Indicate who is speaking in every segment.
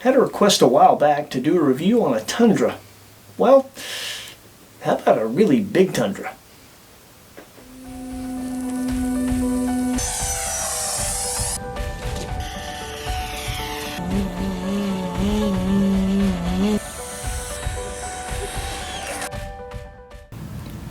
Speaker 1: Had a request a while back to do a review on a Tundra. Well, how about a really big Tundra?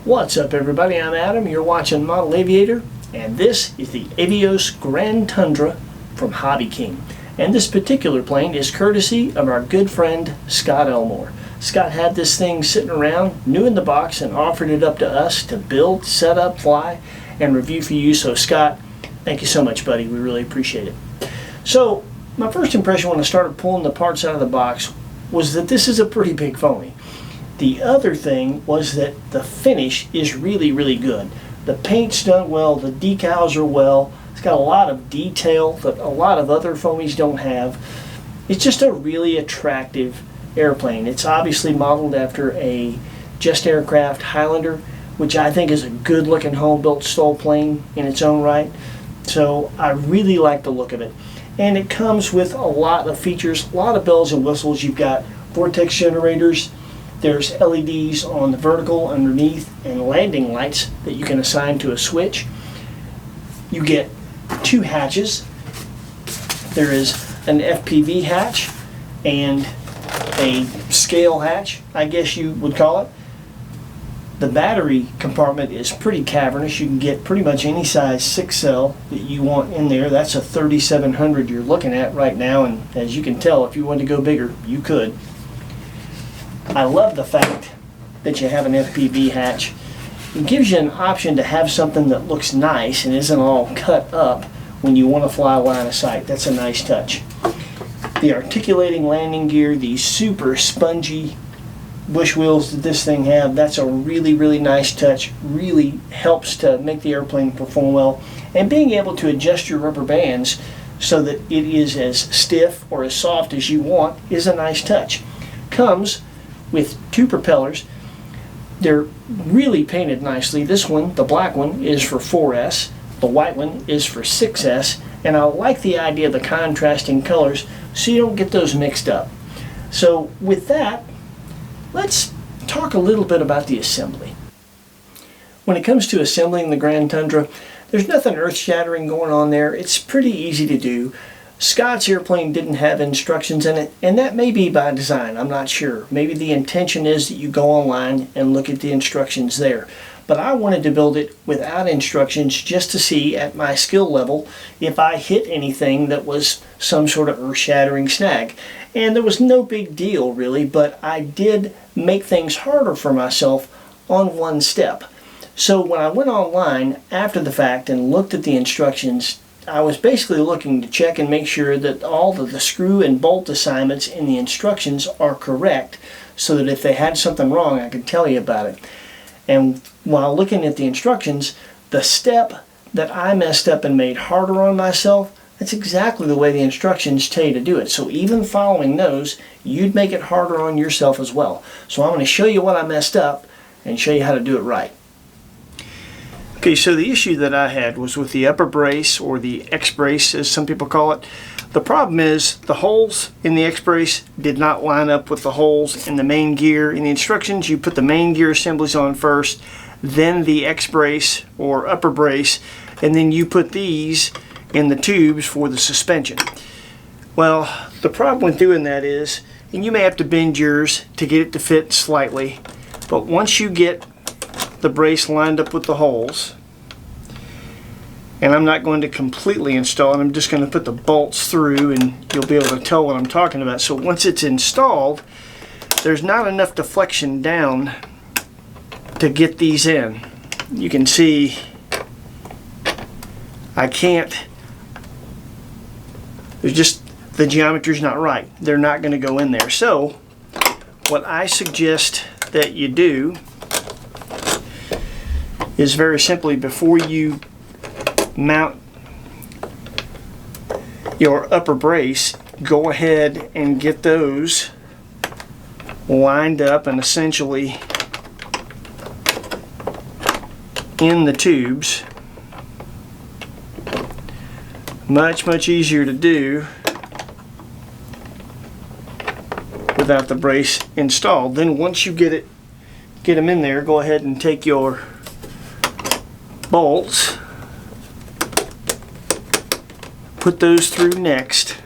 Speaker 1: What's up everybody, I'm Adam, you're watching Model Aviator, and this is the Avios Grand Tundra from Hobby King. And this particular plane is courtesy of our good friend Scott Elmore. Scott had this thing sitting around, new in the box, and offered it up to us to build, set up, fly, and review for you. So Scott, thank you so much buddy, we really appreciate it. So my first impression when I started pulling the parts out of the box was that this is a pretty big phony. The other thing was that the finish is really, really good. The paint's done well, the decals are well, it's got a lot of detail that a lot of other foamies don't have. It's just a really attractive airplane. It's obviously modeled after a jet aircraft Highlander, which I think is a good looking home-built STOL plane in its own right. So I really like the look of it. And it comes with a lot of features, a lot of bells and whistles. You've got vortex generators. There's LEDs on the vertical underneath and landing lights that you can assign to a switch. You get two hatches. There is an FPV hatch and a scale hatch, I guess you would call it. The battery compartment is pretty cavernous. You can get pretty much any size 6 cell that you want in there. That's a 3700 you're looking at right now, and as you can tell, if you wanted to go bigger, you could. I love the fact that you have an FPV hatch. It gives you an option to have something that looks nice and isn't all cut up when you want to fly line of sight. That's a nice touch. The articulating landing gear, these super spongy bush wheels that this thing have, that's a really, really nice touch. Really helps to make the airplane perform well. And being able to adjust your rubber bands so that it is as stiff or as soft as you want is a nice touch. Comes with two propellers. They're really painted nicely. This one, the black one, is for 4S. The white one is for 6S. And I like the idea of the contrasting colors so you don't get those mixed up. So with that, let's talk a little bit about the assembly. When it comes to assembling the Grand Tundra, there's nothing earth-shattering going on there. It's pretty easy to do. Scott's airplane didn't have instructions in it, and that may be by design, I'm not sure. Maybe the intention is that you go online and look at the instructions there. But I wanted to build it without instructions just to see at my skill level if I hit anything that was some sort of earth-shattering snag. And there was no big deal really, but I did make things harder for myself on one step. So when I went online after the fact and looked at the instructions, I was basically looking to check and make sure that all of the screw and bolt assignments in the instructions are correct so that if they had something wrong I could tell you about it. And while looking at the instructions, the step that I messed up and made harder on myself, that's exactly the way the instructions tell you to do it. So even following those, you'd make it harder on yourself as well. So I'm going to show you what I messed up and show you how to do it right. Okay, so the issue that I had was with the upper brace, or the X-brace as some people call it. The problem is the holes in the X-brace did not line up with the holes in the main gear. In the instructions, you put the main gear assemblies on first, then the X-brace or upper brace, and then you put these in the tubes for the suspension. Well, the problem with doing that is, and you may have to bend yours to get it to fit slightly, but once you get the brace lined up with the holes, and I'm not going to completely install it, I'm just going to put the bolts through and you'll be able to tell what I'm talking about. So once it's installed, there's not enough deflection down to get these in. You can see I can't, there's just, the geometry's not right. They're not going to go in there. So what I suggest that you do is very simply, before you mount your upper brace, go ahead and get those lined up and essentially in the tubes. Much easier to do without the brace installed. Then once you get them in there, go ahead and take your bolts, put those through next,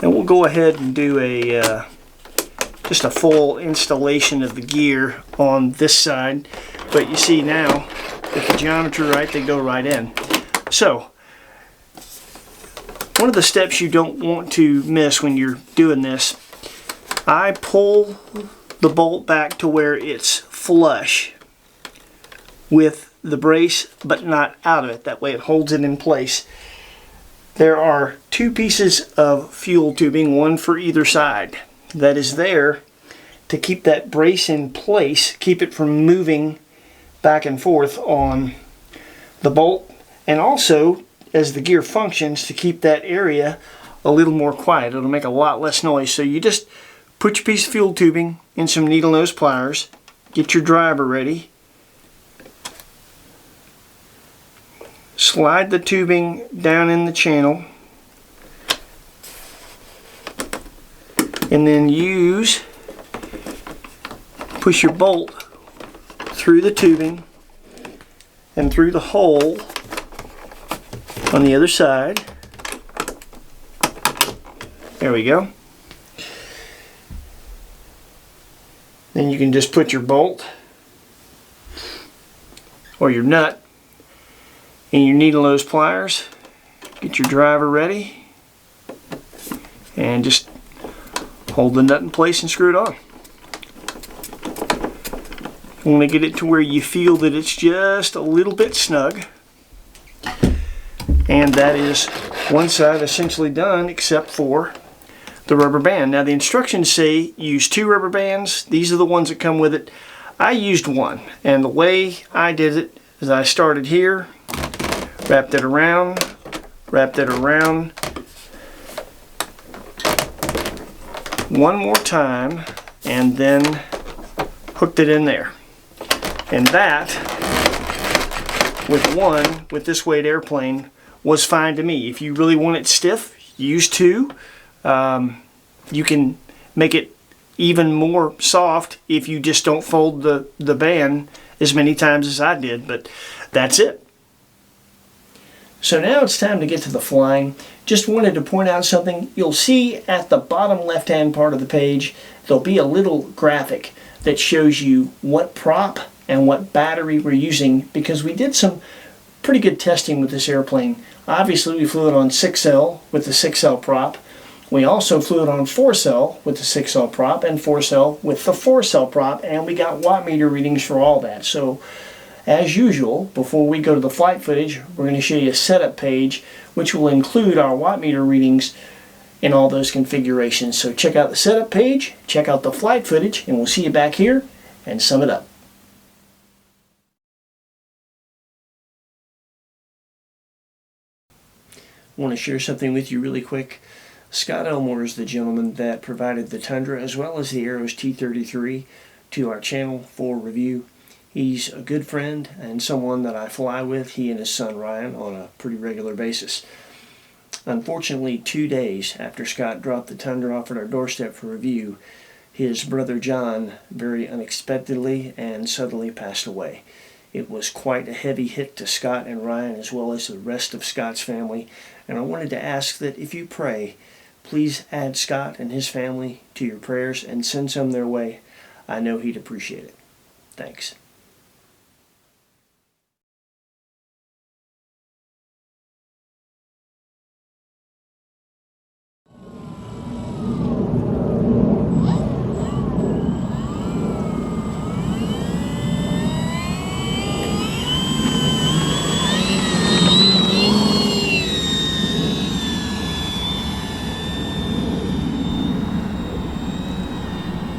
Speaker 1: and we'll go ahead and do just a full installation of the gear on this side. But you see now, with the geometry right, they go right in. So one of the steps you don't want to miss when you're doing this, I pull the bolt back to where it's flush with the brace, but not out of it. That way it holds it in place. There are two pieces of fuel tubing, one for either side, that is there to keep that brace in place, keep it from moving back and forth on the bolt, and also as the gear functions to keep that area a little more quiet. It'll make a lot less noise. So you just put your piece of fuel tubing in some needle nose pliers, get your driver ready, slide the tubing down in the channel, and then push your bolt through the tubing and through the hole on the other side. There we go. Then you can just put your bolt or your nut in your needle nose pliers, get your driver ready, and just hold the nut in place and screw it on. You want to get it to where you feel that it's just a little bit snug. And that is one side essentially done, except for the rubber band. Now the instructions say use 2 rubber bands. These are the ones that come with it. I used one, and the way I did it is I started here, wrapped it around, one more time, and then hooked it in there. And that, with this weight airplane, was fine to me. If you really want it stiff, use 2. You can make it even more soft if you just don't fold the band as many times as I did, but that's it. So now it's time to get to the flying. Just wanted to point out something. You'll see at the bottom left hand part of the page, there'll be a little graphic that shows you what prop and what battery we're using, because we did some pretty good testing with this airplane. Obviously we flew it on 6L with the 6L prop. We also flew it on 4-cell with the 6L prop and 4-cell with the 4-cell prop, and we got watt meter readings for all that. So as usual, before we go to the flight footage, we're going to show you a setup page which will include our watt meter readings in all those configurations. So check out the setup page, check out the flight footage, and we'll see you back here and sum it up. I want to share something with you really quick. Scott Elmore is the gentleman that provided the Tundra as well as the Aeros T-33 to our channel for review. He's a good friend and someone that I fly with, he and his son Ryan, on a pretty regular basis. Unfortunately, 2 days after Scott dropped the Tundra off at our doorstep for review, his brother John very unexpectedly and suddenly passed away. It was quite a heavy hit to Scott and Ryan as well as the rest of Scott's family, and I wanted to ask that if you pray, please add Scott and his family to your prayers and send some their way. I know he'd appreciate it. Thanks.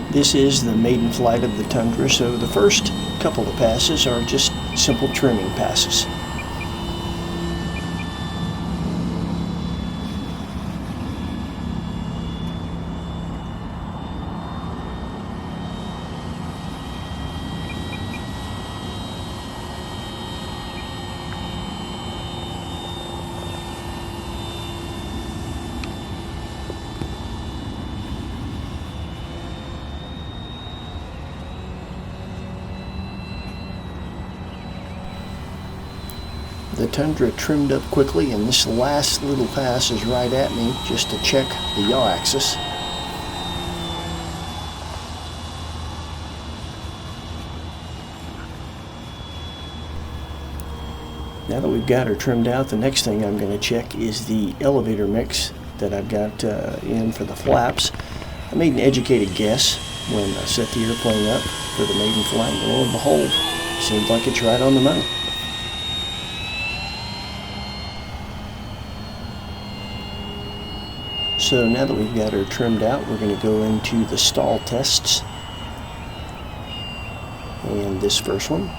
Speaker 1: This is the maiden flight of the Tundra, so the first couple of passes are just simple trimming passes. the Tundra trimmed up quickly, and this last little pass is right at me just to check the yaw axis. Now that we've got her trimmed out, the next thing I'm going to check is the elevator mix that I've got in for the flaps. I made an educated guess when I set the airplane up for the Maiden Flight, and lo and behold, seems like it's right on the money. So now that we've got her trimmed out, we're going to go into the stall tests. And this first one,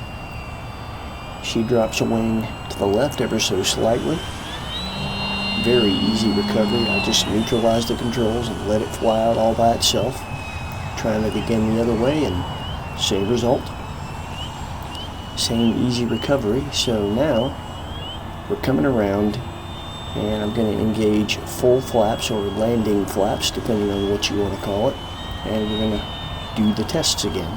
Speaker 1: she drops a wing to the left ever so slightly. Very easy recovery. I just neutralized the controls and let it fly out all by itself. Trying it again the other way, and same result. Same easy recovery. So now we're coming around, and I'm going to engage full flaps or landing flaps, depending on what you want to call it, and we're going to do the tests again.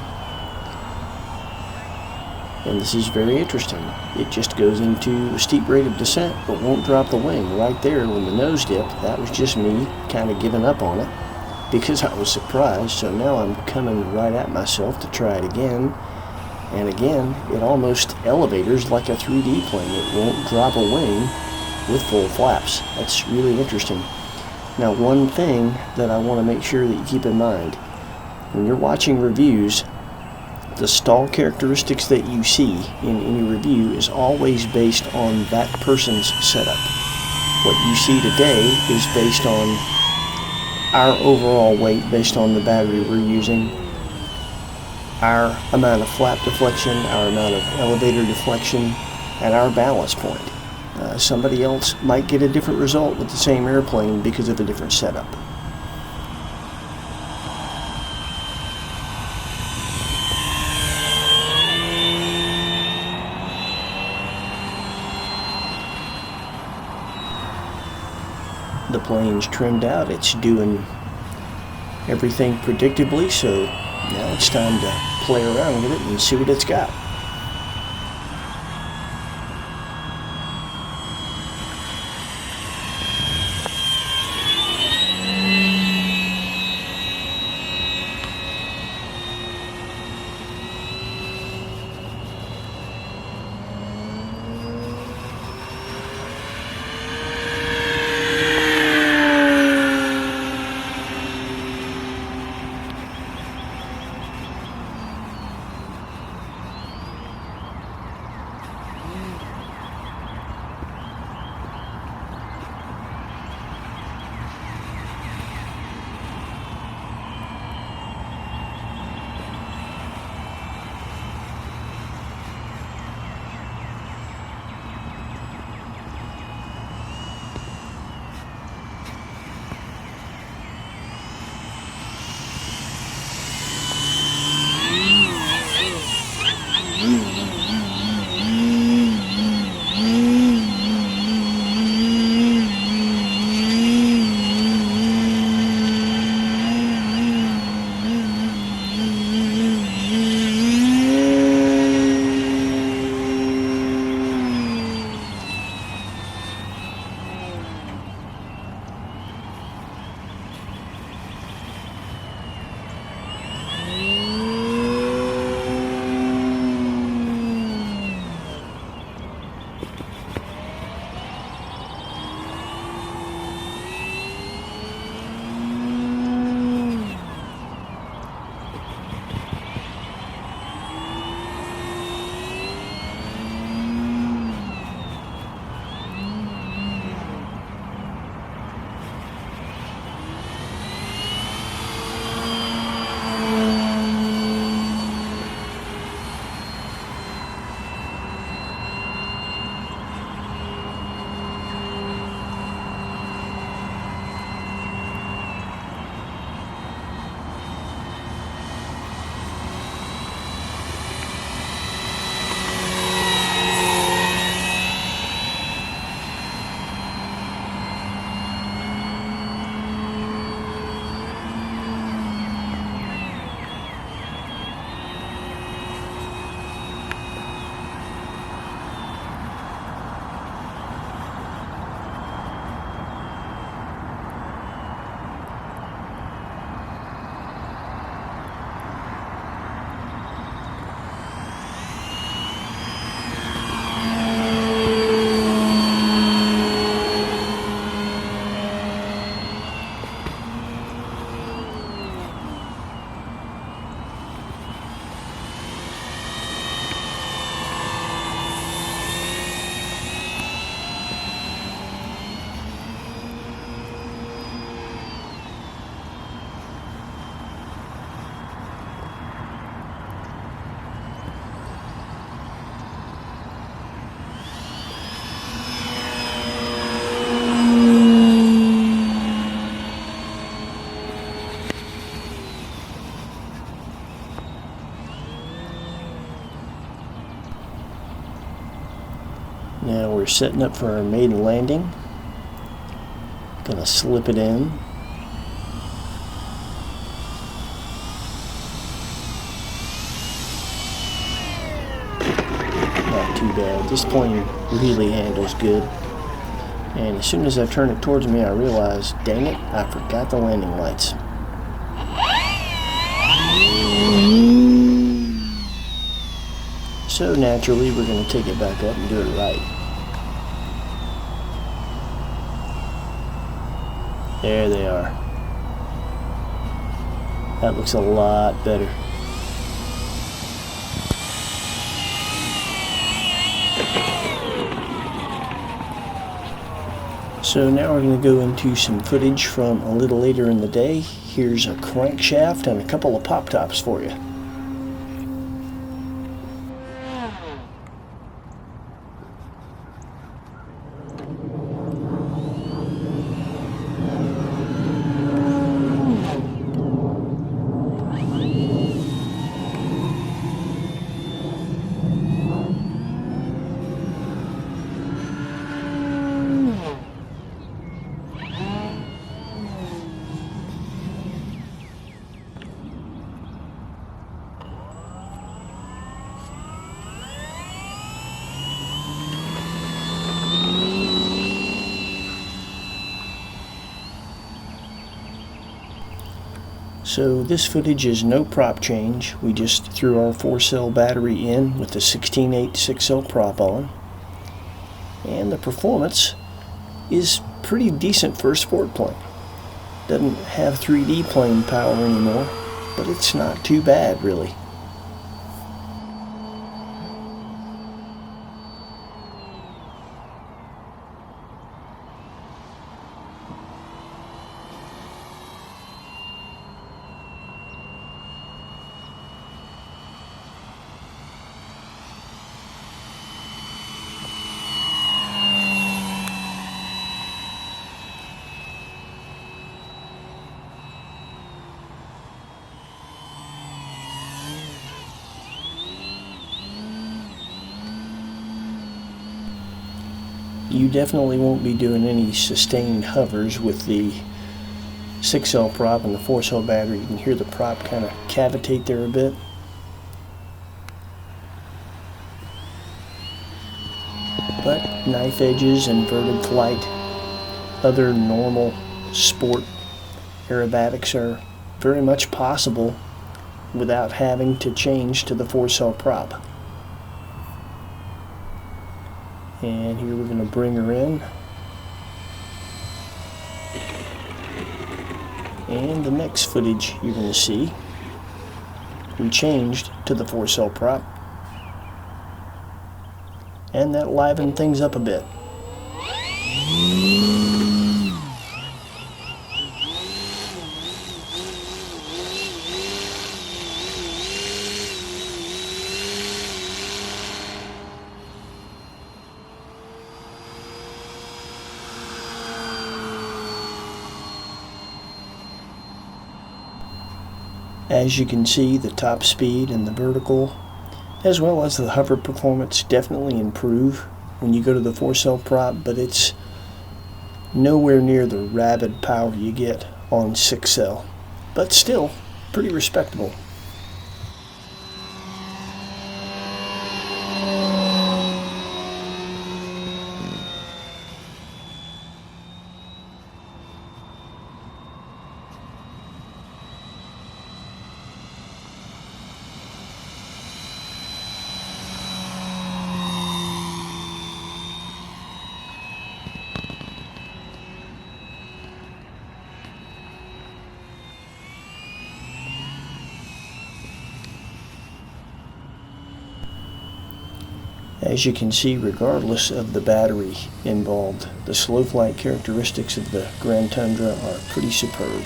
Speaker 1: And this is very interesting. It just goes into a steep rate of descent, but won't drop the wing. Right there when the nose dipped, that was just me kind of giving up on it because I was surprised. So now I'm coming right at myself to try it again. And again, it almost elevators like a 3D plane. It won't drop a wing with full flaps. That's really interesting. Now, one thing that I want to make sure that you keep in mind, when you're watching reviews, the stall characteristics that you see in any review is always based on that person's setup. What you see today is based on our overall weight, based on the battery we're using, our amount of flap deflection, our amount of elevator deflection, and our balance point. Somebody else might get a different result with the same airplane because of a different setup. The plane's trimmed out, it's doing everything predictably, so now it's time to play around with it and see what it's got. setting up for our maiden landing. Gonna slip it in. Not too bad. This plane really handles good. And as soon as I turn it towards me, I realize, dang it, I forgot the landing lights. So naturally, we're going to take it back up and do it right. There they are. That looks a lot better. So now we're going to go into some footage from a little later in the day. Here's a crankshaft and a couple of pop tops for you. So this footage is no prop change. We just threw our 4-cell battery in with the 16/8 6-cell prop on. And the performance is pretty decent for a sport plane. Doesn't have 3D plane power anymore, but it's not too bad really. You definitely won't be doing any sustained hovers with the 6-cell prop and the 4-cell battery. You can hear the prop kind of cavitate there a bit. But knife edges, inverted flight, other normal sport aerobatics are very much possible without having to change to the 4-cell prop. And here we're going to bring her in. And the next footage you're going to see, we changed to the 4-cell prop. And that livened things up a bit. As you can see, the top speed and the vertical, as well as the hover performance, definitely improve when you go to the 4-cell prop, but it's nowhere near the rabid power you get on 6-cell. But still, pretty respectable. As you can see, regardless of the battery involved, the slow flight characteristics of the Grand Tundra are pretty superb.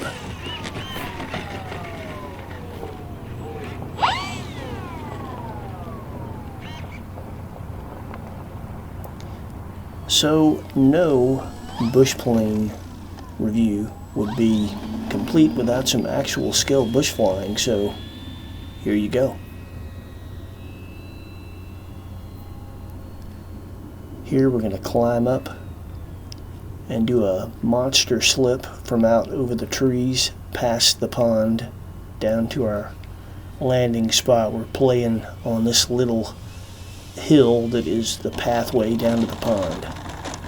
Speaker 1: So no bush plane review would be complete without some actual scale bush flying, so here you go. Here we're going to climb up and do a monster slip from out over the trees, past the pond, down to our landing spot. We're playing on this little hill that is the pathway down to the pond.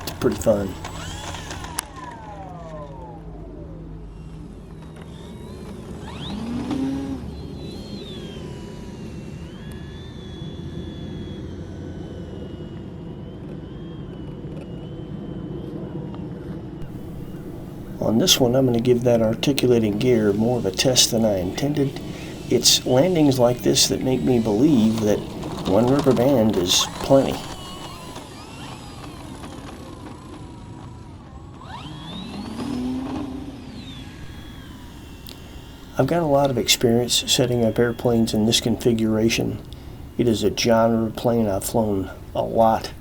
Speaker 1: It's pretty fun. On this one, I'm going to give that articulating gear more of a test than I intended. It's landings like this that make me believe that one rubber band is plenty. I've got a lot of experience setting up airplanes in this configuration. It is a genre of plane I've flown a lot.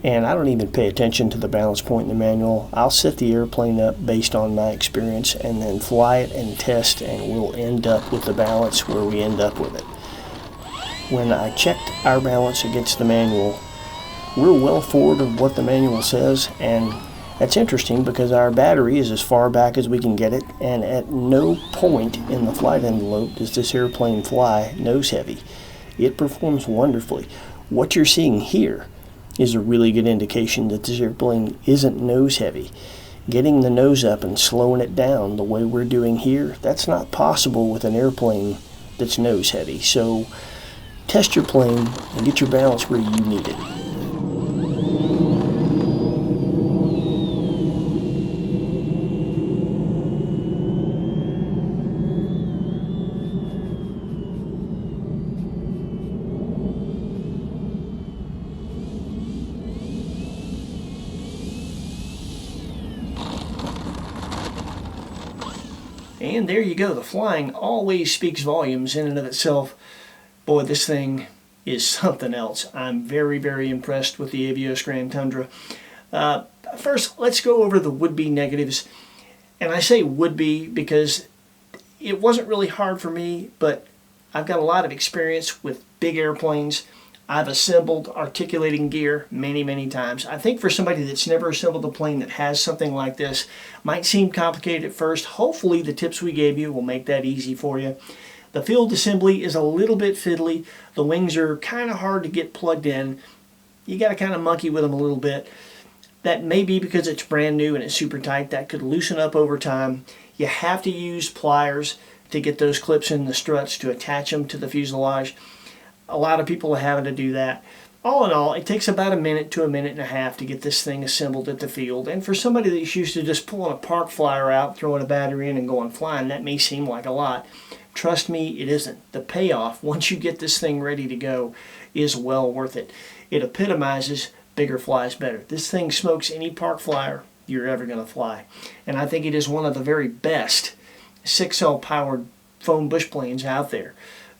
Speaker 1: And I don't even pay attention to the balance point in the manual. I'll set the airplane up based on my experience and then fly it and test, and we'll end up with the balance where we end up with it. When I checked our balance against the manual, we're well forward of what the manual says, and that's interesting because our battery is as far back as we can get it, and at no point in the flight envelope does this airplane fly nose heavy. It performs wonderfully. What you're seeing here is a really good indication that this airplane isn't nose heavy. Getting the nose up and slowing it down the way we're doing here, that's not possible with an airplane that's nose heavy. So test your plane and get your balance where you need it. And there you go. The flying always speaks volumes in and of itself. Boy, this thing is something else. I'm very, very impressed with the Avios Grand Tundra. First, let's go over the would-be negatives. And I say would-be because it wasn't really hard for me, but I've got a lot of experience with big airplanes. I've assembled articulating gear many, many times. I think for somebody that's never assembled a plane that has something like this, might seem complicated at first. Hopefully the tips we gave you will make that easy for you. The field assembly is a little bit fiddly. The wings are kind of hard to get plugged in. You got to kind of monkey with them a little bit. That may be because it's brand new and it's super tight. That could loosen up over time. You have to use pliers to get those clips in the struts to attach them to the fuselage. A lot of people are having to do that. All in all, it takes about a minute to a minute and a half to get this thing assembled at the field. And for somebody that's used to just pulling a park flyer out, throwing a battery in and going flying, that may seem like a lot. Trust me, it isn't. The payoff, once you get this thing ready to go, is well worth it. It epitomizes bigger flies better. This thing smokes any park flyer you're ever going to fly. And I think it is one of the very best 6L powered foam bush planes out there.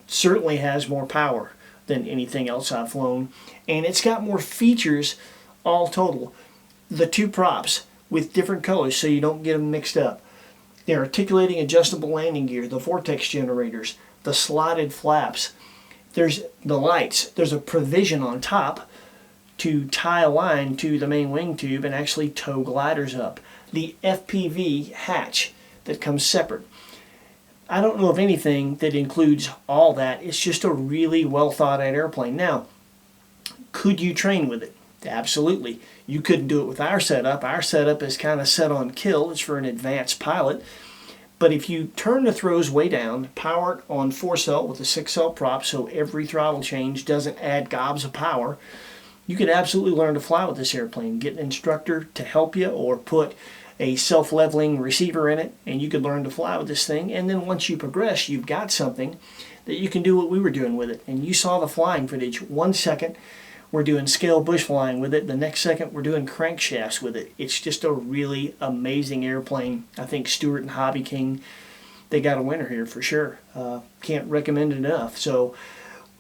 Speaker 1: Certainly has more power than anything else I've flown, and it's got more features all total. The two props with different colors so you don't get them mixed up. The articulating adjustable landing gear, the vortex generators, the slotted flaps. There's the lights. There's a provision on top to tie a line to the main wing tube and actually tow gliders up. The FPV hatch that comes separate. I don't know of anything that includes all that. It's just a really well thought out airplane. Now, could you train with it? Absolutely. You couldn't do it with our setup. Our setup is kind of set on kill. It's for an advanced pilot. But if you turn the throws way down, power it on 4-cell with a 6-cell prop so every throttle change doesn't add gobs of power, you could absolutely learn to fly with this airplane. Get an instructor to help you or put a self-leveling receiver in it, and you could learn to fly with this thing. And then once you progress, you've got something that you can do what we were doing with it. And you saw the flying footage. 1 second we're doing scale bush flying with it, the next second we're doing crankshafts with it. It's just a really amazing airplane. I think Stewart and Hobby King, they got a winner here for sure. Can't recommend it enough. So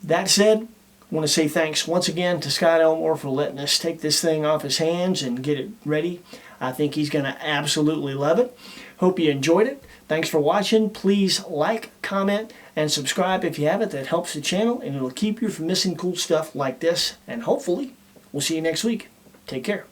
Speaker 1: that said, I want to say thanks once again to Scott Elmore for letting us take this thing off his hands and get it ready. I think he's going to absolutely love it. Hope you enjoyed it. Thanks for watching. Please like, comment, and subscribe if you haven't. That helps the channel, and it'll keep you from missing cool stuff like this. And hopefully, we'll see you next week. Take care.